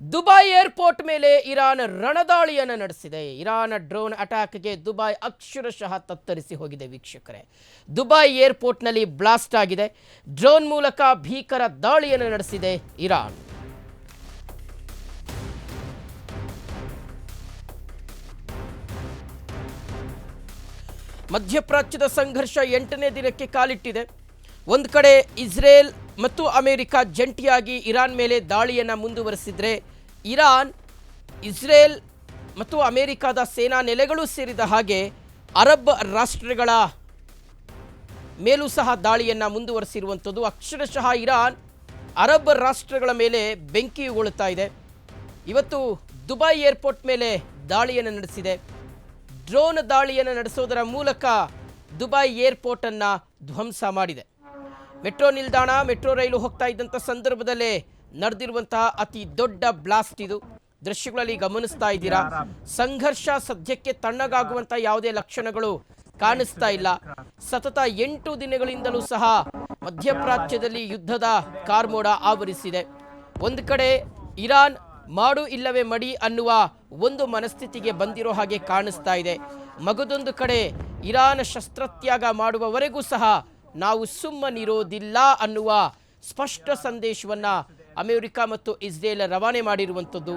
Dubai airport ಮೇಲೆ Iran ರಣದಾಳಿಯನ್ನು ನಡೆಸಿದೆ. Iran drone ಅಟ್ಯಾಕ್ಗೆ Dubai ಅಕ್ಷರಶಃ ತತ್ತರಿಸಿ ಹೋಗಿದೆ ವೀಕ್ಷಕರೇ. ದುಬೈ ಏರ್ಪೋರ್ಟ್ನಲ್ಲಿ ಬ್ಲಾಸ್ಟ್ ಆಗಿದೆ. ಡ್ರೋನ್ ಮೂಲಕ ಭೀಕರ ದಾಳಿಯನ್ನು ನಡೆಸಿದೆ ಇರಾನ್. ಮಧ್ಯಪ್ರಾಚ್ಯದ ಸಂಘರ್ಷ 8ನೇ ದಿನಕ್ಕೆ ಕಾಲಿಟ್ಟಿದೆ. ಒಂದು ಕಡೆ ಇಸ್ರೇಲ್ ಮತ್ತು ಅಮೆರಿಕ ಜಂಟಿಯಾಗಿ ಇರಾನ್ ಮೇಲೆ ದಾಳಿಯನ್ನು ಮುಂದುವರೆಸಿದರೆ, ಇರಾನ್, ಇಸ್ರೇಲ್ ಮತ್ತು ಅಮೆರಿಕದ ಸೇನಾ ನೆಲೆಗಳು ಸೇರಿದ ಹಾಗೆ ಅರಬ್ ರಾಷ್ಟ್ರಗಳ ಮೇಲೂ ಸಹ ದಾಳಿಯನ್ನು ಮುಂದುವರೆಸಿರುವಂಥದ್ದು. ಅಕ್ಷರಶಃ ಇರಾನ್ ಅರಬ್ ರಾಷ್ಟ್ರಗಳ ಮೇಲೆ ಬೆಂಕಿಯುಗೊಳ್ಳುತ್ತಾ ಇದೆ. ಇವತ್ತು ದುಬೈ ಏರ್ಪೋರ್ಟ್ ಮೇಲೆ ದಾಳಿಯನ್ನು ನಡೆಸಿದೆ. ಡ್ರೋನ್ ದಾಳಿಯನ್ನು ನಡೆಸೋದರ ಮೂಲಕ ದುಬೈ ಏರ್ಪೋರ್ಟನ್ನು ಧ್ವಂಸ ಮಾಡಿದೆ. ಮೆಟ್ರೋ ನಿಲ್ದಾಣ, ಮೆಟ್ರೋ ರೈಲು ಹೋಗ್ತಾ ಇದ್ದಂಥ ಸಂದರ್ಭದಲ್ಲೇ ನಡೆದಿರುವಂತಹ ಅತಿ ದೊಡ್ಡ ಬ್ಲಾಸ್ಟ್ ಇದು. ದೃಶ್ಯಗಳಲ್ಲಿ ಗಮನಿಸ್ತಾ ಇದ್ದೀರಾ. ಸಂಘರ್ಷ ಸದ್ಯಕ್ಕೆ ತಣ್ಣಗಾಗುವಂಥ ಯಾವುದೇ ಲಕ್ಷಣಗಳು ಕಾಣಿಸ್ತಾ ಇಲ್ಲ. ಸತತ 8 ದಿನಗಳಿಂದಲೂ ಸಹ ಮಧ್ಯಪ್ರಾಚ್ಯದಲ್ಲಿ ಯುದ್ಧದ ಕಾರ್ಮೋಡ ಆವರಿಸಿದೆ. ಒಂದು ಕಡೆ ಇರಾನ್ ಮಾಡು ಇಲ್ಲವೇ ಮಡಿ ಅನ್ನುವ ಒಂದು ಮನಸ್ಥಿತಿಗೆ ಬಂದಿರೋ ಹಾಗೆ ಕಾಣಿಸ್ತಾ ಇದೆ. ಮಗದೊಂದು ಕಡೆ ಇರಾನ್ ಶಸ್ತ್ರತ್ಯಾಗ ಮಾಡುವವರೆಗೂ ಸಹ ನಾವು ಸುಮ್ಮನಿರೋದಿಲ್ಲ ಅನ್ನುವ ಸ್ಪಷ್ಟ ಸಂದೇಶವನ್ನು ಅಮೆರಿಕ ಮತ್ತು ಇಸ್ರೇಲ್ ರವಾನೆ ಮಾಡಿರುವಂಥದ್ದು.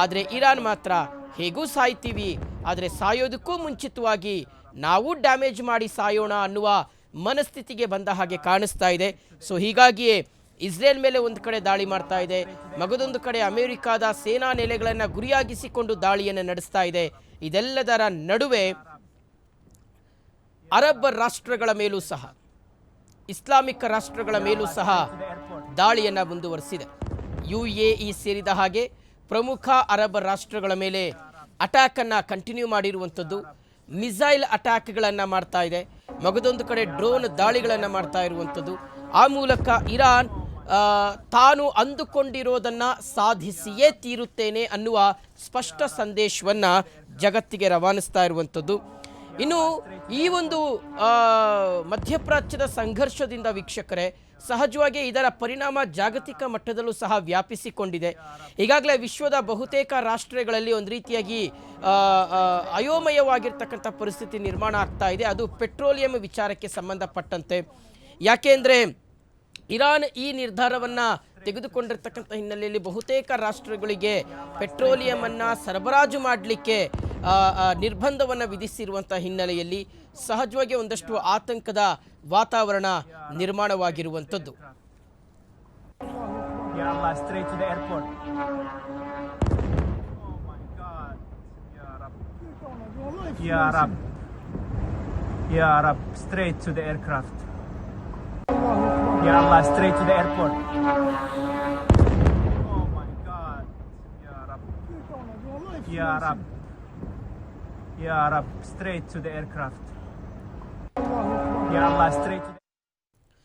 ಆದರೆ ಇರಾನ್ ಮಾತ್ರ ಹೇಗೂ ಸಾಯ್ತೀವಿ, ಆದರೆ ಸಾಯೋದಕ್ಕೂ ಮುಂಚಿತವಾಗಿ ನಾವು ಡ್ಯಾಮೇಜ್ ಮಾಡಿ ಸಾಯೋಣ ಅನ್ನುವ ಮನಸ್ಥಿತಿಗೆ ಬಂದ ಹಾಗೆ ಕಾಣಿಸ್ತಾ ಇದೆ. ಸೊ ಹೀಗಾಗಿಯೇ ಇಸ್ರೇಲ್ ಮೇಲೆ ಒಂದು ಕಡೆ ದಾಳಿ ಮಾಡ್ತಾ ಇದೆ, ಮಗದೊಂದು ಕಡೆ ಅಮೆರಿಕದ ಸೇನಾ ನೆಲೆಗಳನ್ನು ಗುರಿಯಾಗಿಸಿಕೊಂಡು ದಾಳಿಯನ್ನು ನಡೆಸ್ತಾ ಇದೆ. ಇದೆಲ್ಲದರ ನಡುವೆ ಅರಬ್ ರಾಷ್ಟ್ರಗಳ ಮೇಲೂ ಸಹ, ಇಸ್ಲಾಮಿಕ್ ರಾಷ್ಟ್ರಗಳ ಮೇಲೂ ಸಹ ದಾಳಿಯನ್ನು ಮುಂದುವರೆಸಿದೆ. UAE ಸೇರಿದ ಹಾಗೆ ಪ್ರಮುಖ ಅರಬ್ ರಾಷ್ಟ್ರಗಳ ಮೇಲೆ ಅಟ್ಯಾಕನ್ನು ಕಂಟಿನ್ಯೂ ಮಾಡಿರುವಂಥದ್ದು. ಮಿಸೈಲ್ ಅಟ್ಯಾಕ್ಗಳನ್ನು ಮಾಡ್ತಾ ಇದೆ, ಮಗದೊಂದು ಕಡೆ ಡ್ರೋನ್ ದಾಳಿಗಳನ್ನು ಮಾಡ್ತಾ ಇರುವಂಥದ್ದು. ಆ ಮೂಲಕ ಇರಾನ್ ತಾನು ಅಂದುಕೊಂಡಿರೋದನ್ನು ಸಾಧಿಸಿಯೇ ತೀರುತ್ತೇನೆ ಅನ್ನುವ ಸ್ಪಷ್ಟ ಸಂದೇಶವನ್ನು ಜಗತ್ತಿಗೆ ರವಾನಿಸ್ತಾ ಇರುವಂಥದ್ದು. ಇನ್ನು ಈ ಒಂದು ಮಧ್ಯಪ್ರಾಚ್ಯದ ಸಂಘರ್ಷದಿಂದ ವೀಕ್ಷಕರೇ, ಸಹಜವಾಗಿ ಇದರ ಪರಿಣಾಮ ಜಾಗತಿಕ ಮಟ್ಟದಲ್ಲೂ ಸಹ ವ್ಯಾಪಿಸಿಕೊಂಡಿದೆ. ಈಗಾಗಲೇ ವಿಶ್ವದ ಬಹುತೇಕ ರಾಷ್ಟ್ರಗಳಲ್ಲಿ ಒಂದು ರೀತಿಯಾಗಿ ಅಯೋಮಯವಾಗಿರ್ತಕ್ಕಂಥ ಪರಿಸ್ಥಿತಿ ನಿರ್ಮಾಣ ಆಗ್ತಾ ಇದೆ. ಅದು ಪೆಟ್ರೋಲಿಯಂ ವಿಚಾರಕ್ಕೆ ಸಂಬಂಧಪಟ್ಟಂತೆ. ಯಾಕೆಂದರೆ ಇರಾನ್ ಈ ನಿರ್ಧಾರವನ್ನು ತೆಗೆದುಕೊಂಡಿರ್ತಕ್ಕಂಥ ಹಿನ್ನೆಲೆಯಲ್ಲಿ ಬಹುತೇಕ ರಾಷ್ಟ್ರಗಳಿಗೆ ಪೆಟ್ರೋಲಿಯಮನ್ನು ಸರಬರಾಜು ಮಾಡಲಿಕ್ಕೆ ನಿರ್ಬಂಧವನ್ನು ವಿಧಿಸಿರುವಂಥ ಹಿನ್ನೆಲೆಯಲ್ಲಿ ಸಹಜವಾಗಿ ಒಂದಷ್ಟು ಆತಂಕದ ವಾತಾವರಣ ನಿರ್ಮಾಣವಾಗಿರುವಂಥದ್ದು. Ya Allah, straight to the airport. Oh my God. Ya Rab. Ya Rab. Ya Rab, straight to the aircraft. Ya Allah, straight to the